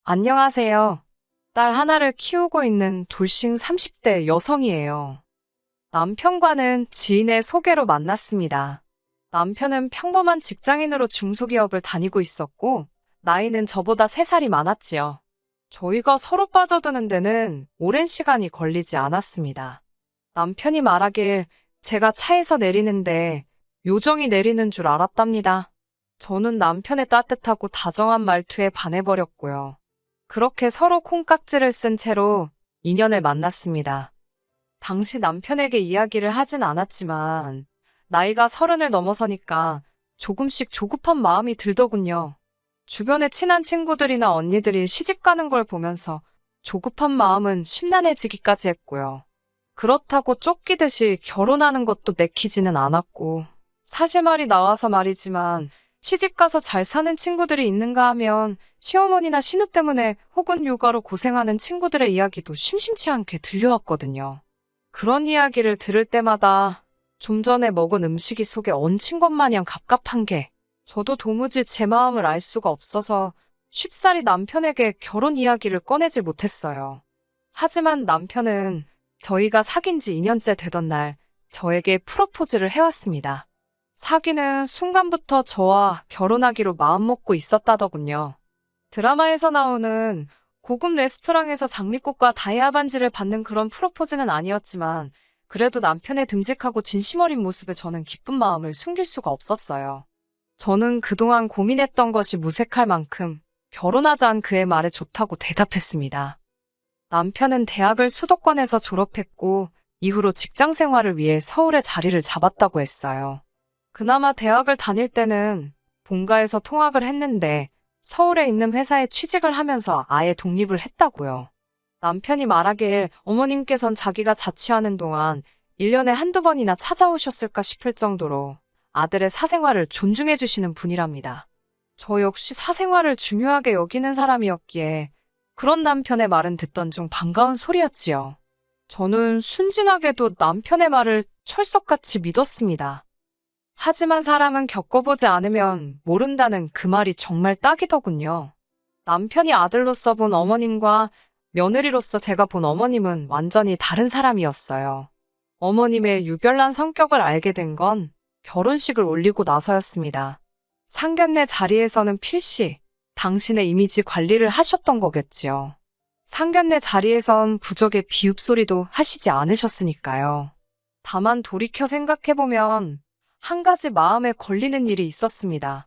안녕하세요. 딸 하나를 키우고 있는 돌싱 30대 여성이에요. 남편과는 지인의 소개로 만났습니다. 남편은 평범한 직장인으로 중소기업을 다니고 있었고, 나이는 저보다 3살이 많았지요. 저희가 서로 빠져드는 데는 오랜 시간이 걸리지 않았습니다. 남편이 말하길 제가 차에서 내리는데 요정이 내리는 줄 알았답니다. 저는 남편의 따뜻하고 다정한 말투에 반해버렸고요. 그렇게 서로 콩깍지를 쓴 채로 인연을 만났습니다. 당시 남편에게 이야기를 하진 않았지만 나이가 30을 넘어서니까 조금씩 조급한 마음이 들더군요. 주변에 친한 친구들이나 언니들이 시집 가는 걸 보면서 조급한 마음은 심란해지기까지 했고요. 그렇다고 쫓기듯이 결혼하는 것도 내키지는 않았고, 사실 말이 나와서 말이지만 시집 가서 잘 사는 친구들이 있는가 하면 시어머니나 신우 때문에 혹은 육아로 고생하는 친구들의 이야기도 심심치 않게 들려왔거든요. 그런 이야기를 들을 때마다 좀 전에 먹은 음식이 속에 얹힌 것 마냥 갑갑한 게 저도 도무지 제 마음을 알 수가 없어서 쉽사리 남편에게 결혼 이야기를 꺼내질 못했어요. 하지만 남편은 저희가 사귄 지 2년째 되던 날 저에게 프로포즈를 해왔습니다. 사귀는 순간부터 저와 결혼하기로 마음먹고 있었다더군요. 드라마에서 나오는 고급 레스토랑에서 장미꽃과 다이아 반지를 받는 그런 프로포즈는 아니었지만 그래도 남편의 듬직하고 진심 어린 모습에 저는 기쁜 마음을 숨길 수가 없었어요. 저는 그동안 고민했던 것이 무색할 만큼 결혼하자는 그의 말에 좋다고 대답했습니다. 남편은 대학을 수도권에서 졸업했고 이후로 직장 생활을 위해 서울에 자리를 잡았다고 했어요. 그나마 대학을 다닐 때는 본가에서 통학을 했는데 서울에 있는 회사에 취직을 하면서 아예 독립을 했다고요. 남편이 말하길 어머님께선 자기가 자취하는 동안 1년에 한두 번이나 찾아오셨을까 싶을 정도로 아들의 사생활을 존중해 주시는 분이랍니다. 저 역시 사생활을 중요하게 여기는 사람이었기에 그런 남편의 말은 듣던 중 반가운 소리였지요. 저는 순진하게도 남편의 말을 철석같이 믿었습니다. 하지만 사람은 겪어보지 않으면 모른다는 그 말이 정말 딱이더군요. 남편이 아들로서 본 어머님과 며느리로서 제가 본 어머님은 완전히 다른 사람이었어요. 어머님의 유별난 성격을 알게 된 건 결혼식을 올리고 나서였습니다. 상견례 자리에서는 필시 당신의 이미지 관리를 하셨던 거겠지요. 상견례 자리에선 부적의 비읍소리도 하시지 않으셨으니까요. 다만 돌이켜 생각해보면 한 가지 마음에 걸리는 일이 있었습니다.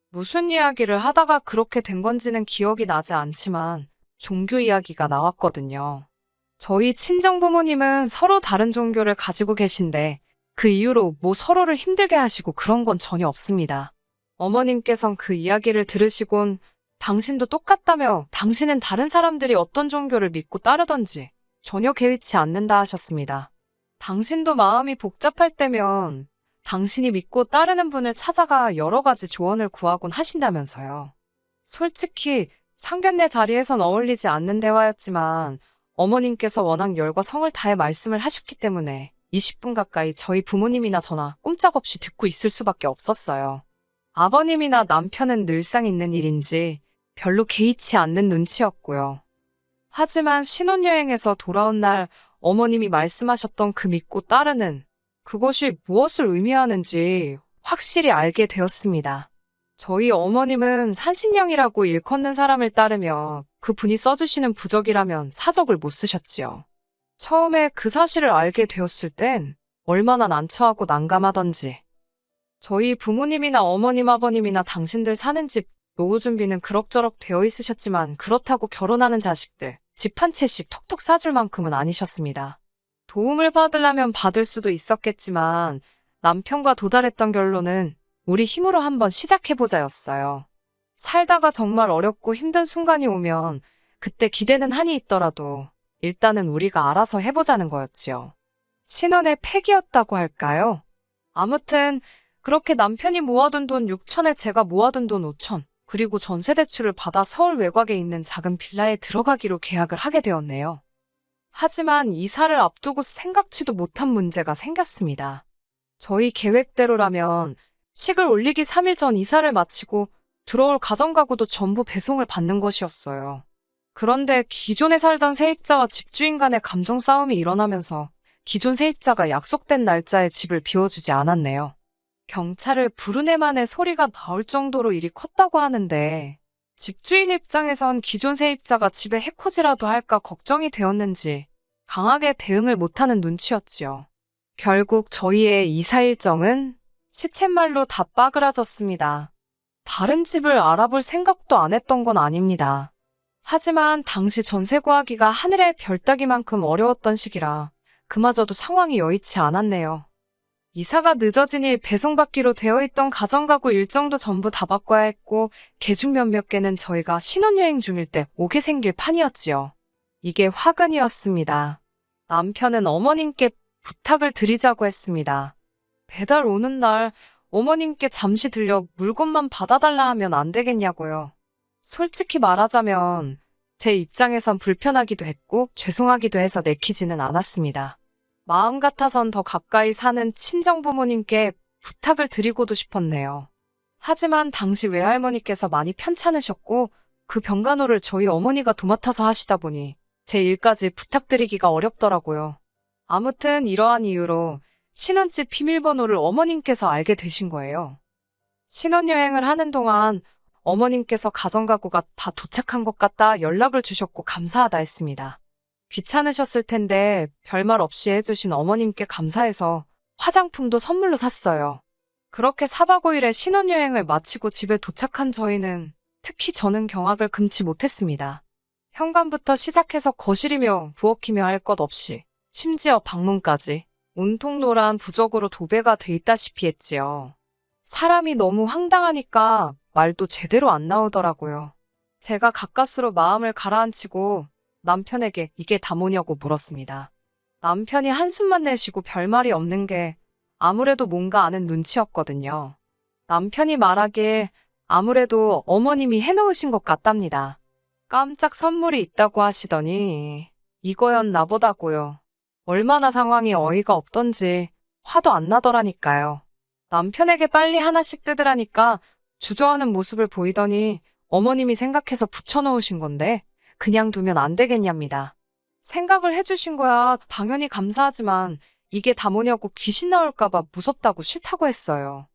무슨 이야기를 하다가 그렇게 된 건지는 기억이 나지 않지만 종교 이야기가 나왔거든요. 저희 친정부모님은 서로 다른 종교를 가지고 계신데 그 이유로 뭐 서로를 힘들게 하시고 그런 건 전혀 없습니다. 어머님께선 그 이야기를 들으시곤 당신도 똑같다며 당신은 다른 사람들이 어떤 종교를 믿고 따르던지 전혀 개의치 않는다 하셨습니다. 당신도 마음이 복잡할 때면 당신이 믿고 따르는 분을 찾아가 여러 가지 조언을 구하곤 하신다면서요. 솔직히 상견례 자리에선 어울리지 않는 대화였지만 어머님께서 워낙 열과 성을 다해 말씀을 하셨기 때문에 20분 가까이 저희 부모님이나 저나 꼼짝없이 듣고 있을 수밖에 없었어요. 아버님이나 남편은 늘상 있는 일인지 별로 개의치 않는 눈치였고요. 하지만 신혼여행에서 돌아온 날 어머님이 말씀하셨던 그 믿고 따르는 그것이 무엇을 의미하는지 확실히 알게 되었습니다. 저희 어머님은 산신령이라고 일컫는 사람을 따르며 그분이 써주시는 부적이라면 사적을 못 쓰셨지요. 처음에 그 사실을 알게 되었을 땐 얼마나 난처하고 난감하던지. 저희 부모님이나 어머님 아버님이나 당신들 사는 집 노후 준비는 그럭저럭 되어 있으셨지만 그렇다고 결혼하는 자식들 집 한 채씩 톡톡 싸줄 만큼은 아니셨습니다. 도움을 받으려면 받을 수도 있었겠지만 남편과 도달했던 결론은 우리 힘으로 한번 시작해보자였어요. 살다가 정말 어렵고 힘든 순간이 오면 그때 기대는 한이 있더라도 일단은 우리가 알아서 해보자는 거였지요. 신혼의 패기였다고 할까요? 아무튼 그렇게 남편이 모아둔 돈 6천에 제가 모아둔 돈 5천, 그리고 전세 대출을 받아 서울 외곽에 있는 작은 빌라에 들어가기로 계약을 하게 되었네요. 하지만 이사를 앞두고 생각지도 못한 문제가 생겼습니다. 저희 계획대로라면 식을 올리기 3일 전 이사를 마치고 들어올 가정가구도 전부 배송을 받는 것이었어요. 그런데 기존에 살던 세입자와 집주인 간의 감정 싸움이 일어나면서 기존 세입자가 약속된 날짜에 집을 비워주지 않았네요. 경찰을 부르네만의 소리가 나올 정도로 일이 컸다고 하는데 집주인 입장에선 기존 세입자가 집에 해코지라도 할까 걱정이 되었는지 강하게 대응을 못하는 눈치였지요. 결국 저희의 이사 일정은 시쳇말로 다 빠그라졌습니다. 다른 집을 알아볼 생각도 안 했던 건 아닙니다. 하지만 당시 전세 구하기가 하늘의 별 따기만큼 어려웠던 시기라 그마저도 상황이 여의치 않았네요. 이사가 늦어지니 배송받기로 되어 있던 가정가구 일정도 전부 다 바꿔야 했고 개중 몇몇 개는 저희가 신혼여행 중일 때 오게 생길 판이었지요. 이게 화근이었습니다. 남편은 어머님께 부탁을 드리자고 했습니다. 배달 오는 날 어머님께 잠시 들려 물건만 받아달라 하면 안 되겠냐고요. 솔직히 말하자면 제 입장에선 불편하기도 했고 죄송하기도 해서 내키지는 않았습니다. 마음 같아선 더 가까이 사는 친정부모님께 부탁을 드리고도 싶었네요. 하지만 당시 외할머니께서 많이 편찮으셨고 그 병간호를 저희 어머니가 도맡아서 하시다 보니 제 일까지 부탁드리기가 어렵더라고요. 아무튼 이러한 이유로 신혼집 비밀번호를 어머님께서 알게 되신 거예요. 신혼여행을 하는 동안 어머님께서 가정가구가 다 도착한 것 같다 연락을 주셨고 감사하다 했습니다. 귀찮으셨을 텐데 별말 없이 해주신 어머님께 감사해서 화장품도 선물로 샀어요. 그렇게 4박 5일의 신혼여행을 마치고 집에 도착한 저희는 특히 저는 경악을 금치 못했습니다. 현관부터 시작해서 거실이며 부엌이며 할 것 없이 심지어 방문까지 온통 노란 부적으로 도배가 돼 있다시피 했지요. 사람이 너무 황당하니까 말도 제대로 안 나오더라고요. 제가 가까스로 마음을 가라앉히고 남편에게 이게 다 뭐냐고 물었습니다. 남편이 한숨만 내쉬고 별말이 없는 게 아무래도 뭔가 아는 눈치였거든요. 남편이 말하길 아무래도 어머님이 해놓으신 것 같답니다. 깜짝 선물이 있다고 하시더니 이거였나 보다고요. 얼마나 상황이 어이가 없던지 화도 안 나더라니까요. 남편에게 빨리 하나씩 뜯으라니까 주저하는 모습을 보이더니 어머님이 생각해서 붙여놓으신 건데 그냥 두면 안 되겠냐입니다. 생각을 해주신 거야 당연히 감사하지만 이게 다 뭐냐고 귀신 나올까봐 무섭다고 싫다고 했어요.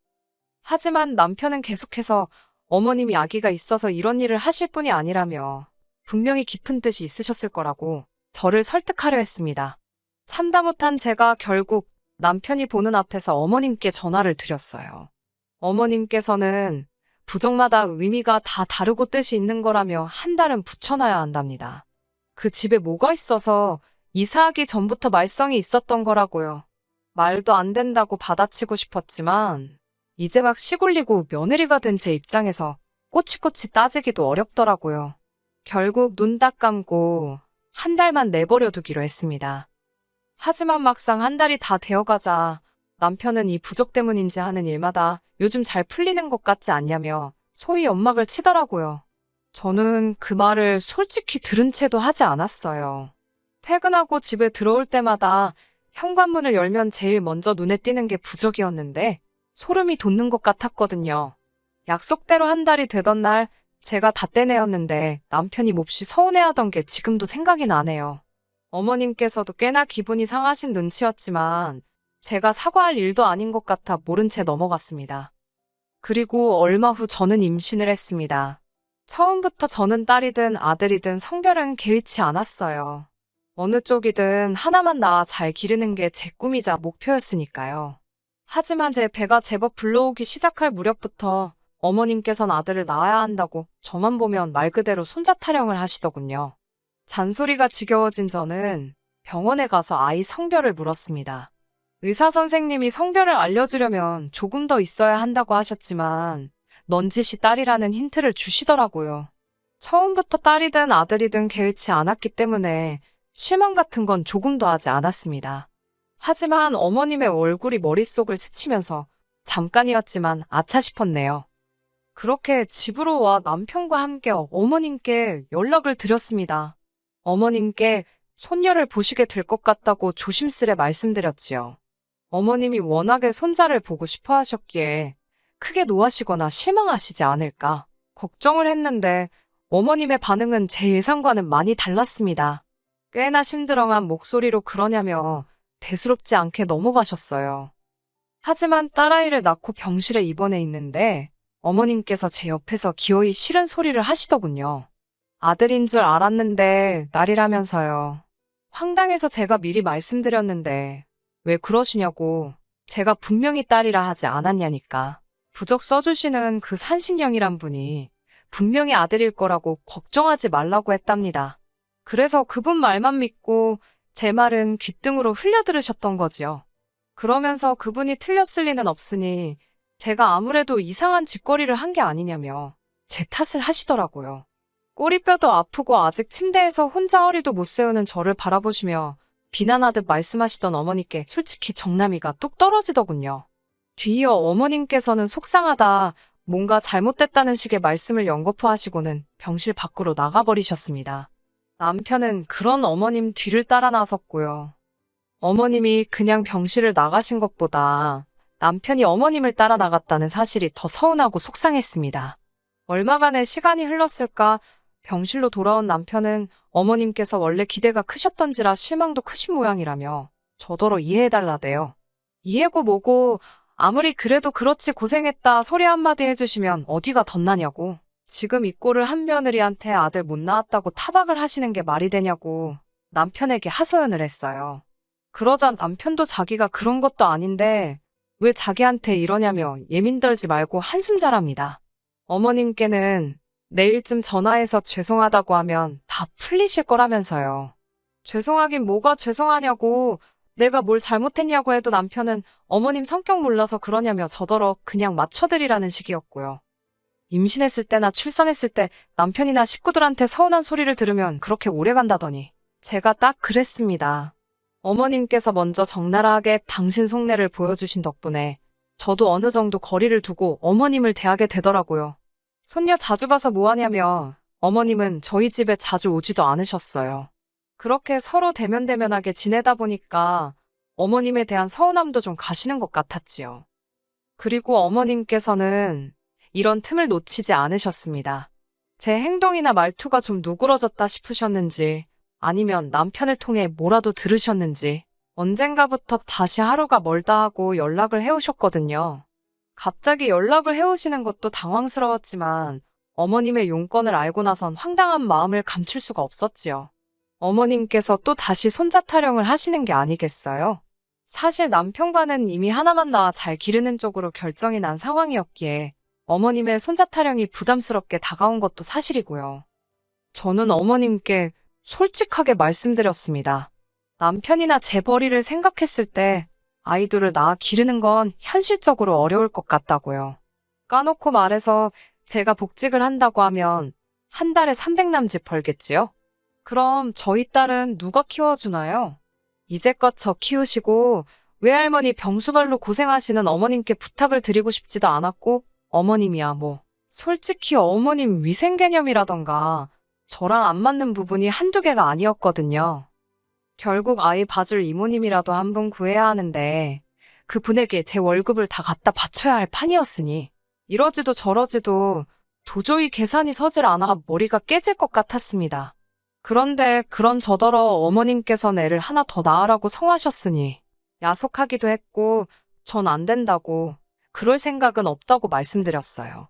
하지만 남편은 계속해서 어머님이 아기가 있어서 이런 일을 하실 분이 아니라며 분명히 깊은 뜻이 있으셨을 거라고 저를 설득하려 했습니다. 참다 못한 제가 결국 남편이 보는 앞에서 어머님께 전화를 드렸어요. 어머님께서는 부적마다 의미가 다 다르고 뜻이 있는 거라며 한 달은 붙여놔야 한답니다. 그 집에 뭐가 있어서 이사하기 전부터 말썽이 있었던 거라고요. 말도 안 된다고 받아치고 싶었지만 이제 막 시골리고 며느리가 된 제 입장에서 꼬치꼬치 따지기도 어렵더라고요. 결국 눈 딱 감고 한 달만 내버려 두기로 했습니다. 하지만 막상 한 달이 다 되어가자 남편은 이 부적 때문인지 하는 일마다 요즘 잘 풀리는 것 같지 않냐며 소위 연막을 치더라고요. 저는 그 말을 솔직히 들은 채도 하지 않았어요. 퇴근하고 집에 들어올 때마다 현관문을 열면 제일 먼저 눈에 띄는 게 부적이었는데 소름이 돋는 것 같았거든요. 약속대로 한 달이 되던 날 제가 다 떼내었는데 남편이 몹시 서운해하던 게 지금도 생각이 나네요. 어머님께서도 꽤나 기분이 상하신 눈치였지만 제가 사과할 일도 아닌 것 같아 모른 채 넘어갔습니다. 그리고 얼마 후 저는 임신을 했습니다. 처음부터 저는 딸이든 아들이든 성별은 개의치 않았어요. 어느 쪽이든 하나만 낳아 잘 기르는 게 제 꿈이자 목표였으니까요. 하지만 제 배가 제법 불러오기 시작할 무렵부터 어머님께선 아들을 낳아야 한다고 저만 보면 말 그대로 손자 타령을 하시더군요. 잔소리가 지겨워진 저는 병원에 가서 아이 성별을 물었습니다. 의사 선생님이 성별을 알려주려면 조금 더 있어야 한다고 하셨지만 넌지시 딸이라는 힌트를 주시더라고요. 처음부터 딸이든 아들이든 개의치 않았기 때문에 실망 같은 건 조금도 하지 않았습니다. 하지만 어머님의 얼굴이 머릿속을 스치면서 잠깐이었지만 아차 싶었네요. 그렇게 집으로 와 남편과 함께 어머님께 연락을 드렸습니다. 어머님께 손녀를 보시게 될 것 같다고 조심스레 말씀드렸지요. 어머님이 워낙에 손자를 보고 싶어 하셨기에 크게 노하시거나 실망하시지 않을까 걱정을 했는데 어머님의 반응은 제 예상과는 많이 달랐습니다. 꽤나 심드렁한 목소리로 그러냐며 대수롭지 않게 넘어가셨어요. 하지만 딸아이를 낳고 병실에 입원해 있는데 어머님께서 제 옆에서 기어이 싫은 소리를 하시더군요. 아들인 줄 알았는데 딸이라면서요. 황당해서 제가 미리 말씀드렸는데 왜 그러시냐고. 제가 분명히 딸이라 하지 않았냐니까. 부적 써주시는 그 산신령이란 분이 분명히 아들일 거라고 걱정하지 말라고 했답니다. 그래서 그분 말만 믿고 제 말은 귓등으로 흘려들으셨던 거지요. 그러면서 그분이 틀렸을 리는 없으니 제가 아무래도 이상한 짓거리를 한 게 아니냐며 제 탓을 하시더라고요. 꼬리뼈도 아프고 아직 침대에서 혼자 허리도 못 세우는 저를 바라보시며 비난하듯 말씀하시던 어머니께 솔직히 정남이가 뚝 떨어지더군요. 뒤이어 어머님께서는 속상하다, 뭔가 잘못됐다는 식의 말씀을 연거푸 하시고는 병실 밖으로 나가버리셨습니다. 남편은 그런 어머님 뒤를 따라 나섰고요. 어머님이 그냥 병실을 나가신 것보다 남편이 어머님을 따라 나갔다는 사실이 더 서운하고 속상했습니다. 얼마간의 시간이 흘렀을까 병실로 돌아온 남편은 어머님께서 원래 기대가 크셨던지라 실망도 크신 모양이라며 저더러 이해해달라대요. 이해고 뭐고 아무리 그래도 그렇지 고생했다 소리 한마디 해주시면 어디가 덧나냐고. 지금 이 꼴을 한 며느리한테 아들 못 낳았다고 타박을 하시는 게 말이 되냐고 남편에게 하소연을 했어요. 그러자 남편도 자기가 그런 것도 아닌데 왜 자기한테 이러냐며 예민 떨지 말고 한숨 자랍니다. 어머님께는 내일쯤 전화해서 죄송하다고 하면 다 풀리실 거라면서요. 죄송하긴 뭐가 죄송하냐고, 내가 뭘 잘못했냐고 해도 남편은 어머님 성격 몰라서 그러냐며 저더러 그냥 맞춰드리라는 식이었고요. 임신했을 때나 출산했을 때 남편이나 식구들한테 서운한 소리를 들으면 그렇게 오래 간다더니 제가 딱 그랬습니다. 어머님께서 먼저 적나라하게 당신 속내를 보여주신 덕분에 저도 어느 정도 거리를 두고 어머님을 대하게 되더라고요. 손녀 자주 봐서 뭐하냐며 어머님은 저희 집에 자주 오지도 않으셨어요. 그렇게 서로 대면대면하게 지내다 보니까 어머님에 대한 서운함도 좀 가시는 것 같았지요. 그리고 어머님께서는 이런 틈을 놓치지 않으셨습니다. 제 행동이나 말투가 좀 누그러졌다 싶으셨는지 아니면 남편을 통해 뭐라도 들으셨는지 언젠가부터 다시 하루가 멀다 하고 연락을 해오셨거든요. 갑자기 연락을 해오시는 것도 당황스러웠지만 어머님의 용건을 알고 나선 황당한 마음을 감출 수가 없었지요. 어머님께서 또 다시 손자 타령을 하시는 게 아니겠어요? 사실 남편과는 이미 하나만 낳아 잘 기르는 쪽으로 결정이 난 상황이었기에 어머님의 손자 타령이 부담스럽게 다가온 것도 사실이고요. 저는 어머님께 솔직하게 말씀드렸습니다. 남편이나 제 벌이를 생각했을 때 아이들을 낳아 기르는 건 현실적으로 어려울 것 같다고요. 까놓고 말해서 제가 복직을 한다고 하면 한 달에 300남짓 벌겠지요? 그럼 저희 딸은 누가 키워주나요? 이제껏 저 키우시고 외할머니 병수발로 고생하시는 어머님께 부탁을 드리고 싶지도 않았고 어머님이야 뭐 솔직히 어머님 위생 개념이라던가 저랑 안 맞는 부분이 한두 개가 아니었거든요. 결국 아이 봐줄 이모님이라도 한 분 구해야 하는데 그분에게 제 월급을 다 갖다 바쳐야 할 판이었으니 이러지도 저러지도 도저히 계산이 서질 않아 머리가 깨질 것 같았습니다. 그런데 그런 저더러 어머님께서는 애를 하나 더 낳으라고 성하셨으니 야속하기도 했고 전 안 된다고 그럴 생각은 없다고 말씀드렸어요.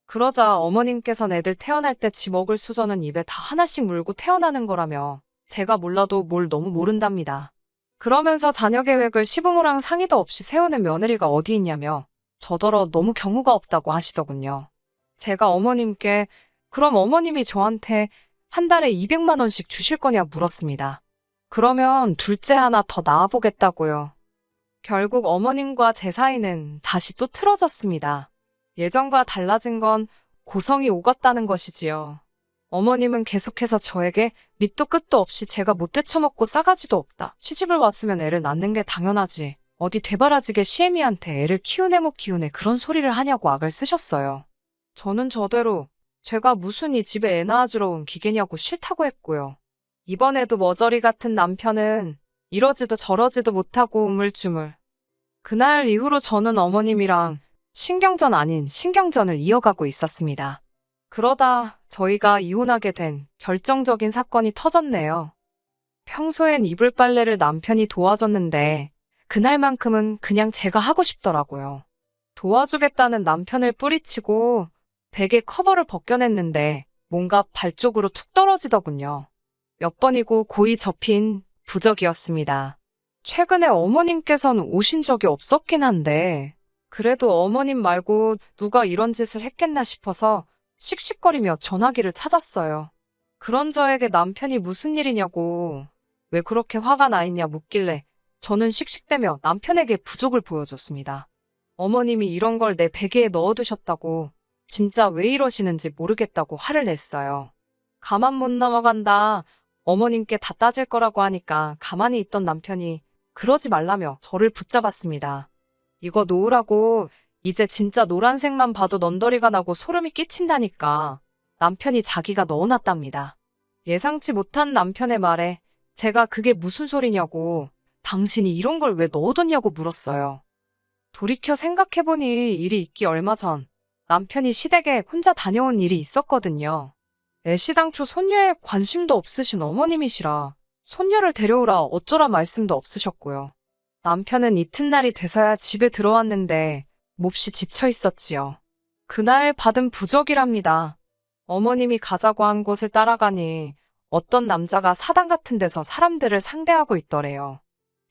그러자 어머님께서는 애들 태어날 때 지 먹을 수저는 입에 다 하나씩 물고 태어나는 거라며 제가 몰라도 뭘 너무 모른답니다. 그러면서 자녀 계획을 시부모랑 상의도 없이 세우는 며느리가 어디 있냐며 저더러 너무 경우가 없다고 하시더군요. 제가 어머님께 그럼 어머님이 저한테 한 달에 200만 원씩 주실 거냐 물었습니다. 그러면 둘째 하나 더 낳아보겠다고요. 결국 어머님과 제 사이는 다시 또 틀어졌습니다. 예전과 달라진 건 고성이 오갔다는 것이지요. 어머님은 계속해서 저에게 밑도 끝도 없이 제가 못 되쳐먹고 싸가지도 없다. 시집을 왔으면 애를 낳는 게 당연하지. 어디 되바라지게 시애미한테 애를 키우네 못 키우네 그런 소리를 하냐고 악을 쓰셨어요. 저는 저대로 제가 무슨 이 집에 애 낳아주러 온 기계냐고 싫다고 했고요. 이번에도 머저리 같은 남편은 이러지도 저러지도 못하고 우물쭈물. 그날 이후로 저는 어머님이랑 신경전 아닌 신경전을 이어가고 있었습니다. 그러다 저희가 이혼하게 된 결정적인 사건이 터졌네요. 평소엔 이불 빨래를 남편이 도와줬는데 그날만큼은 그냥 제가 하고 싶더라고요. 도와주겠다는 남편을 뿌리치고 베개 커버를 벗겨냈는데 뭔가 발 쪽으로 툭 떨어지더군요. 몇 번이고 고이 접힌 부적이었습니다. 최근에 어머님께서는 오신 적이 없었긴 한데 그래도 어머님 말고 누가 이런 짓을 했겠나 싶어서 씩씩거리며 전화기를 찾았어요. 그런 저에게 남편이 무슨 일이냐고 왜 그렇게 화가 나 있냐 묻길래 저는 씩씩대며 남편에게 부족을 보여줬습니다. 어머님이 이런 걸 내 베개에 넣어두셨다고 진짜 왜 이러시는지 모르겠다고 화를 냈어요. 가만 못 넘어간다. 어머님께 다 따질 거라고 하니까 가만히 있던 남편이 그러지 말라며 저를 붙잡았습니다. 이거 놓으라고. 이제 진짜 노란색만 봐도 넌더리가 나고 소름이 끼친다니까. 남편이 자기가 넣어놨답니다. 예상치 못한 남편의 말에 제가 그게 무슨 소리냐고 당신이 이런 걸 왜 넣어뒀냐고 물었어요. 돌이켜 생각해보니 일이 있기 얼마 전 남편이 시댁에 혼자 다녀온 일이 있었거든요. 애시당초 손녀에 관심도 없으신 어머님이시라 손녀를 데려오라 어쩌라 말씀도 없으셨고요. 남편은 이튿날이 돼서야 집에 들어왔는데 몹시 지쳐 있었지요. 그날 받은 부적이랍니다. 어머님이 가자고 한 곳을 따라가니 어떤 남자가 사당 같은 데서 사람들을 상대하고 있더래요.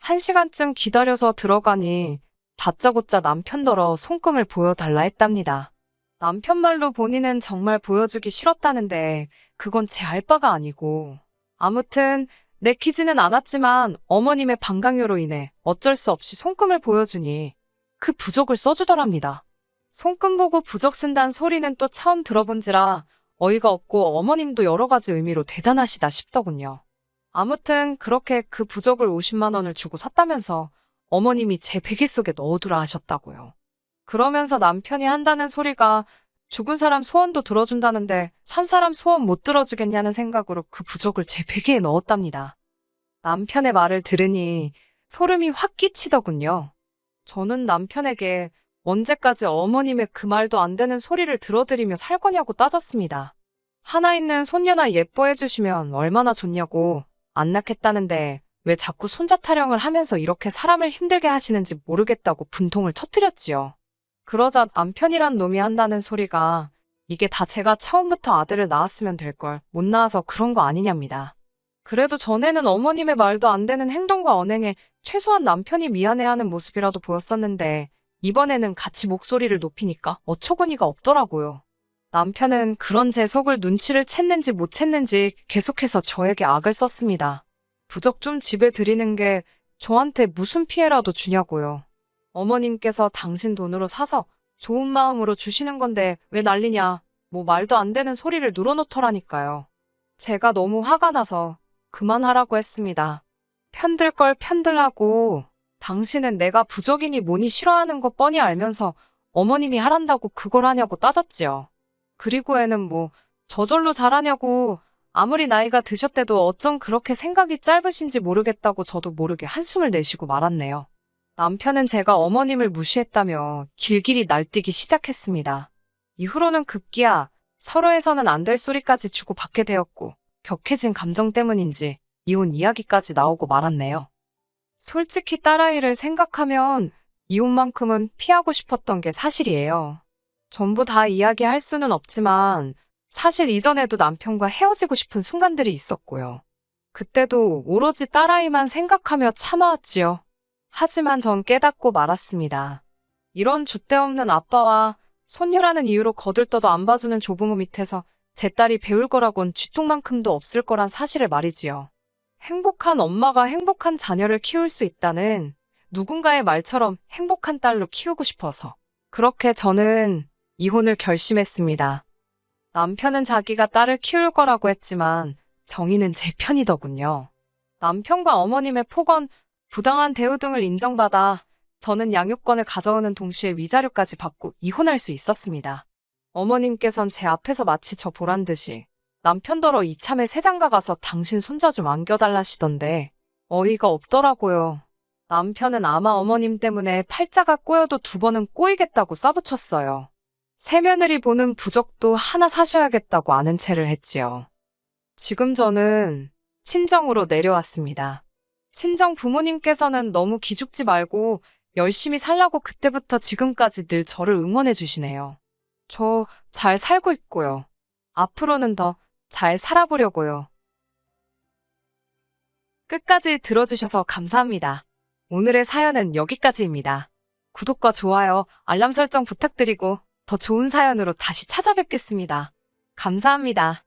1시간쯤 기다려서 들어가니 다짜고짜 남편더러 손금을 보여달라 했답니다. 남편 말로 본인은 정말 보여주기 싫었다는데 그건 제 알바가 아니고 아무튼 내키지는 않았지만 어머님의 방강요로 인해 어쩔 수 없이 손금을 보여주니 그 부적을 써주더랍니다. 손금 보고 부적 쓴다는 소리는 또 처음 들어본지라 어이가 없고 어머님도 여러 가지 의미로 대단하시다 싶더군요. 아무튼 그렇게 그 부적을 50만 원을 주고 샀다면서 어머님이 제 베개 속에 넣어두라 하셨다고요. 그러면서 남편이 한다는 소리가 죽은 사람 소원도 들어준다는데 산 사람 소원 못 들어주겠냐는 생각으로 그 부적을 제 베개에 넣었답니다. 남편의 말을 들으니 소름이 확 끼치더군요. 저는 남편에게 언제까지 어머님의 그 말도 안 되는 소리를 들어드리며 살 거냐고 따졌습니다. 하나 있는 손녀나 예뻐해 주시면 얼마나 좋냐고 안 낳겠다는데 왜 자꾸 손자 타령을 하면서 이렇게 사람을 힘들게 하시는지 모르겠다고 분통을 터뜨렸지요. 그러자 남편이란 놈이 한다는 소리가 이게 다 제가 처음부터 아들을 낳았으면 될 걸 못 낳아서 그런 거 아니냐입니다. 그래도 전에는 어머님의 말도 안 되는 행동과 언행에 최소한 남편이 미안해하는 모습이라도 보였었는데 이번에는 같이 목소리를 높이니까 어처구니가 없더라고요. 남편은 그런 제 속을 눈치를 챘는지 못 챘는지 계속해서 저에게 악을 썼습니다. 부적 좀 집에 드리는 게 저한테 무슨 피해라도 주냐고요. 어머님께서 당신 돈으로 사서 좋은 마음으로 주시는 건데 왜 난리냐. 뭐 말도 안 되는 소리를 늘어놓더라니까요. 제가 너무 화가 나서 그만하라고 했습니다. 편들 걸 편들라고. 당신은 내가 부적이니 뭐니 싫어하는 거 뻔히 알면서 어머님이 하란다고 그걸 하냐고 따졌지요. 그리고 애는 뭐 저절로 잘하냐고 아무리 나이가 드셨대도 어쩜 그렇게 생각이 짧으신지 모르겠다고 저도 모르게 한숨을 내쉬고 말았네요. 남편은 제가 어머님을 무시했다며 길길이 날뛰기 시작했습니다. 이후로는 급기야 서로에서는 안 될 소리까지 주고받게 되었고 격해진 감정 때문인지 이혼 이야기까지 나오고 말았네요. 솔직히 딸아이를 생각하면 이혼만큼은 피하고 싶었던 게 사실이에요. 전부 다 이야기할 수는 없지만 사실 이전에도 남편과 헤어지고 싶은 순간들이 있었고요. 그때도 오로지 딸아이만 생각하며 참아왔지요. 하지만 전 깨닫고 말았습니다. 이런 줏대없는 아빠와 손녀라는 이유로 거들떠도 안 봐주는 조부모 밑에서 제 딸이 배울 거라곤 쥐통만큼도 없을 거란 사실을 말이지요. 행복한 엄마가 행복한 자녀를 키울 수 있다는 누군가의 말처럼 행복한 딸로 키우고 싶어서 그렇게 저는 이혼을 결심했습니다. 남편은 자기가 딸을 키울 거라고 했지만 정의는 제 편이더군요. 남편과 어머님의 폭언, 부당한 대우 등을 인정받아 저는 양육권을 가져오는 동시에 위자료까지 받고 이혼할 수 있었습니다. 어머님께선 제 앞에서 마치 저 보란 듯이 남편더러 이참에 새장가 가서 당신 손자 좀 안겨달라시던데 어이가 없더라고요. 남편은 아마 어머님 때문에 팔자가 꼬여도 2번은 꼬이겠다고 쏴붙였어요. 새며느리 보는 부적도 하나 사셔야겠다고 아는 체를 했지요. 지금 저는 친정으로 내려왔습니다. 친정 부모님께서는 너무 기죽지 말고 열심히 살라고 그때부터 지금까지 늘 저를 응원해 주시네요. 저 잘 살고 있고요. 앞으로는 더 잘 살아보려고요. 끝까지 들어주셔서 감사합니다. 오늘의 사연은 여기까지입니다. 구독과 좋아요, 알람 설정 부탁드리고 더 좋은 사연으로 다시 찾아뵙겠습니다. 감사합니다.